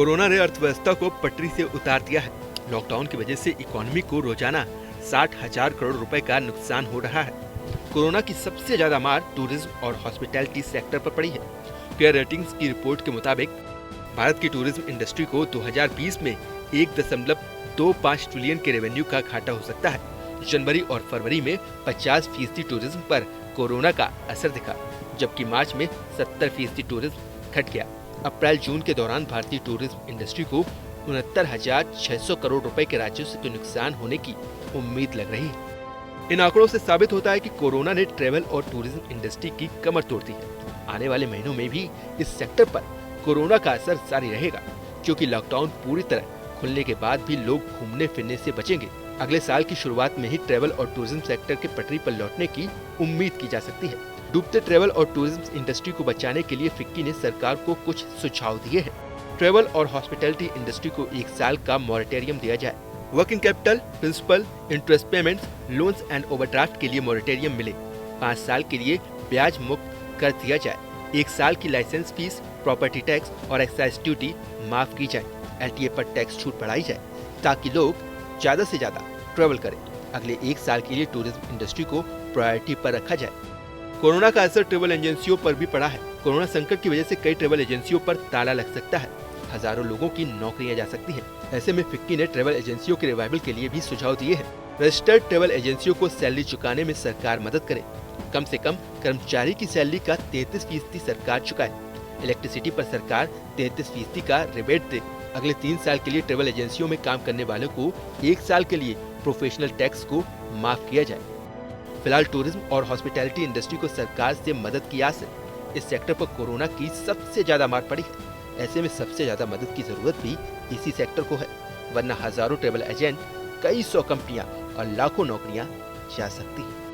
Corona ने अर्थव्यवस्था को पटरी से उतार दिया है। लॉकडाउन की वजह से इकोनॉमी को रोजाना 60,000 करोड़ रुपए का नुकसान हो रहा है। कोरोना की सबसे ज्यादा मार टूरिज्म और हॉस्पिटैलिटी सेक्टर पर पड़ी है। केयर रेटिंग्स की रिपोर्ट के मुताबिक भारत की टूरिज्म इंडस्ट्री को 2020 में 1.25 ट्रिलियन के रेवेन्यू का घाटा हो सकता है। जनवरी और फरवरी में 50% टूरिज्म पर कोरोना का असर दिखा, जबकि मार्च में 70% टूरिज्म घट गया। अप्रैल जून के दौरान भारतीय टूरिज्म इंडस्ट्री को 69,600 करोड़ रुपए के राजस्व के नुकसान होने की उम्मीद लग रही है। इन आंकड़ों से साबित होता है कि कोरोना ने ट्रेवल और टूरिज्म इंडस्ट्री की कमर तोड़ दी है। आने वाले महीनों में भी इस सेक्टर पर कोरोना का असर जारी रहेगा, क्योंकि लॉकडाउन पूरी तरह खुलने के बाद भी लोग घूमने फिरने से बचेंगे। अगले साल की शुरुआत में ही ट्रेवल और टूरिज्म सेक्टर के पटरी पर लौटने की उम्मीद की जा सकती है। डूबते ट्रेवल और टूरिज्म इंडस्ट्री को बचाने के लिए फिक्की ने सरकार को कुछ सुझाव दिए हैं। ट्रेवल और हॉस्पिटैलिटी इंडस्ट्री को 1 साल का मॉरेटोरियम दिया जाए। Working capital, principal, interest payments, loans and overdraft के लिए मॉरेटोरियम मिले। 5 साल के लिए ब्याज मुक्त कर दिया जाए। 1 साल की लाइसेंस फीस, प्रॉपर्टी टैक्स और एक्साइज ड्यूटी माफ की जाए। LTA पर टैक्स छूट बढ़ाई जाए ताकि लोग ज्यादा से ज्यादा ट्रेवल करें। अगले 1 साल के लिए टूरिज्म इंडस्ट्री को प्रायोरिटी पर रखा जाए। कोरोना का असर ट्रेवल एजेंसियों पर भी पड़ा है। कोरोना संकट की वजह से कई ट्रेवल एजेंसियों पर ताला लग सकता है। हजारों लोगों की नौकरियां जा सकती हैं। ऐसे में फिक्की ने ट्रेवल एजेंसियों के रिवाइवल के लिए भी सुझाव दिए हैं। रजिस्टर्ड ट्रेवल एजेंसियों को सैलरी चुकाने में सरकार मदद करे। कम से कम कर्मचारी की सैलरी का 33% सरकार चुकाए। इलेक्ट्रिसिटी पर सरकार 33% का रिबेट दे। अगले 3 साल के लिए ट्रेवल एजेंसियों में काम करने वालों को 1 साल के लिए प्रोफेशनल टैक्स को माफ किया जाए। फिलहाल टूरिज्म और हॉस्पिटैलिटी इंडस्ट्री को सरकार से मदद की आस है। इस सेक्टर पर कोरोना की सबसे ज्यादा मार पड़ी है। ऐसे में सबसे ज्यादा मदद की जरूरत भी इसी सेक्टर को है, वरना हजारों ट्रेवल एजेंट, कई 100 कंपनियां और लाखों नौकरियां जा सकती हैं।